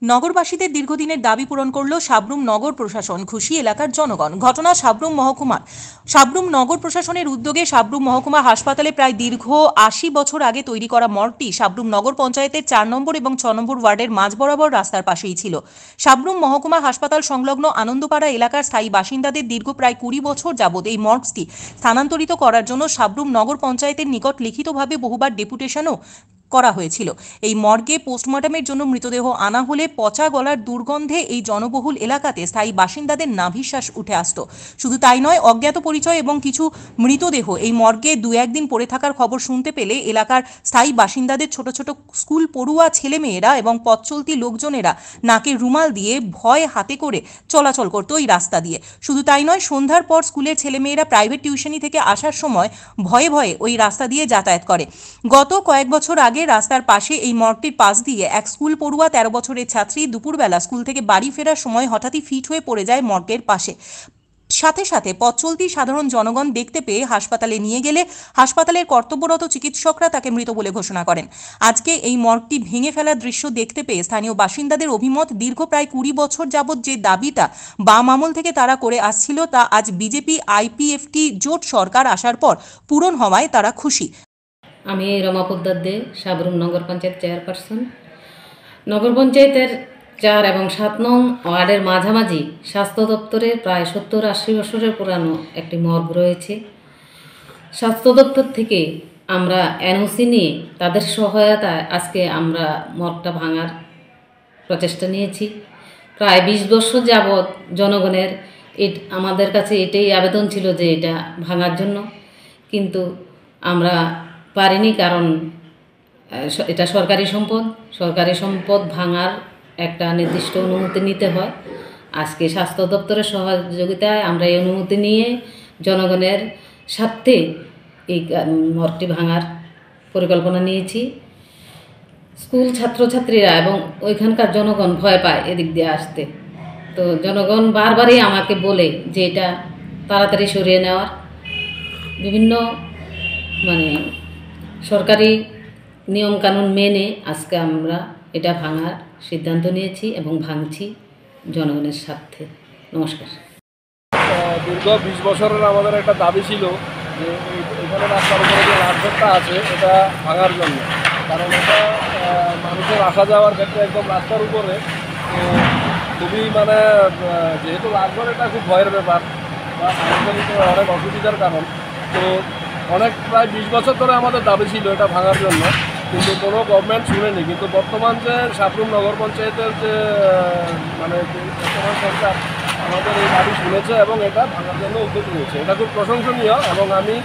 নগরবাসীদের দীর্ঘদিনের দাবি পূরণ করল সাব্রুম নগর প্রশাসন, খুশি এলাকার জনগণ। ঘটনা সাব্রুম নগর প্রশাসনের উদ্যোগে সাব্রুম মহকুমা হাসপাতালে প্রায় দীর্ঘ ৮০ বছর আগে তৈরি করা মর্গটি সাব্রুম নগর পঞ্চায়েতের ৪ নম্বর এবং ৬ নম্বর ওয়ার্ডের মাঝ বরাবর রাস্তার পাশেই ছিল। সাব্রুম মহকুমা হাসপাতাল সংলগ্ন আনন্দপাড়া এলাকার স্থায়ী বাসিন্দাদের দীর্ঘ প্রায় ২০ বছর যাবৎ এই মর্গটি স্থানান্তরিত করার জন্য সাব্রুম নগর পঞ্চায়েতের নিকট লিখিতভাবে বহুবার ডেপুটেশনও করা হয়েছিল। এই মর্গে পোস্টমর্টমের জন্য মৃতদেহ আনা হলে পচা গলার দুর্গন্ধে এই জনবহুল এলাকাতে স্থায়ী বাসিন্দাদের নাভিশ্বাস উঠে আসত। শুধু তাই নয়, অজ্ঞাত পরিচয় এবং কিছু মৃতদেহ এই মর্গে ২-১ দিন পড়ে থাকার খবর শুনতে পেলে এলাকার স্থায়ী বাসিন্দাদের ছোট ছোট স্কুল পড়ুয়া ছেলেমেয়েরা এবং পথ চলতি লোকজনেরা নাকে রুমাল দিয়ে ভয় হাতে করে চলাচল করতো এই রাস্তা দিয়ে। শুধু তাই নয়, সন্ধ্যার পর স্কুলের ছেলেমেয়েরা প্রাইভেট টিউশনি থেকে আসার সময় ভয়ে ভয়ে ওই রাস্তা দিয়ে যাতায়াত করে। গত কয়েক বছর আগে রাস্তার পাশে এই মর্গটির পাশ দিয়ে এক স্কুল পড়ুয়া ১৩ বছরের ছাত্রী দুপুরবেলা স্কুল থেকে বাড়ি ফেরার সময় হঠাৎই ফিট হয়ে পড়ে যায় মর্গের পাশে। সাথে সাথে পথ চলতি সাধারণ জনগণ দেখতে পেয়ে হাসপাতালে নিয়ে গেলে হাসপাতালের কর্তব্যরত চিকিৎসকরা তাকে মৃত বলে ঘোষণা করেন। আজকে এই মর্গটি ভেঙে ফেলার দৃশ্য দেখতে পেয়ে স্থানীয় বাসিন্দাদের অভিমত, দীর্ঘ প্রায় ২০ বছর যাবৎ যে দাবিটা বাম আমল থেকে তারা করে আসছিল তা আজ বিজেপি আইপিএফটি জোট সরকার আসার পর পূরণ হওয়ায় তারা খুশি। আমি রমা পোদ্দার দে, সাব্রুম নগর পঞ্চায়েত চেয়ারপারসন। নগর পঞ্চায়েতের ৪ এবং ৭ নং ওয়ার্ডের মাঝামাঝি স্বাস্থ্য দপ্তরের প্রায় ৭০-৮০ বছরের পুরানো একটি মর্গ রয়েছে। স্বাস্থ্য দপ্তর থেকে আমরা এনওসি নিয়ে তাদের সহায়তায় আজকে আমরা মর্গটা ভাঙার প্রচেষ্টা নিয়েছি। প্রায় ২০ বছর যাবৎ জনগণের আমাদের কাছে এটাই আবেদন ছিল যে এটা ভাঙার জন্য, কিন্তু আমরা পারিনি, কারণ এটা সরকারি সম্পদ ভাঙার একটা নির্দিষ্ট অনুমতি নিতে হয়। আজকে স্বাস্থ্য দপ্তরের সহযোগিতায় আমরা এই অনুমতি নিয়ে জনগণের স্বার্থে এই মর্গটি ভাঙার পরিকল্পনা নিয়েছি। স্কুল ছাত্রছাত্রীরা এবং ওইখানকার জনগণ ভয় পায় এদিক দিয়ে আসতে, তো জনগণ বারবারই আমাকে বলে যে এটা তাড়াতাড়ি সরিয়ে নেওয়ার। বিভিন্ন সরকারি নিয়মকানুন মেনে আজকে আমরা এটা ভাঙার সিদ্ধান্ত নিয়েছি এবং ভাঙছি জনগণের স্বার্থে। নমস্কার। দীর্ঘ ২০ বছরের আমাদের একটা দাবি ছিল যে এখানে রাস্তার উপরে যে রাজপথটা আছে এটা ভাঙার জন্য, কারণ এটা মানুষের আসা যাওয়ার ক্ষেত্রে একদম রাস্তার উপরে খুবই যেহেতু রাজপথ এটা খুব ভয়ের ব্যাপার বা মানুষের অনেক অসুবিধার কারণ, তো প্রায় ২০ বছর ধরে আমাদের দাবি ছিল এটা ভাঙার জন্য, কিন্তু কোনো গভর্নমেন্ট শুনেনি। কিন্তু বর্তমান যে সাব্রুম নগর পঞ্চায়েতের যে বর্তমান সরকার আমাদের এই দাবি শুনেছে এবং এটা ভাঙার জন্য উদ্যোগ নিয়েছে। এটা খুব প্রশংসনীয় এবং আমি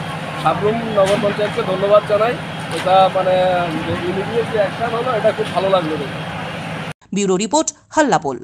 সাব্রুম নগর পঞ্চায়েতকে ধন্যবাদ জানাই। এটা ইমিডিয়েট যে অ্যাকশন হলো এটা খুব ভালো লাগলো। Bureau report, হাল্লাপোল।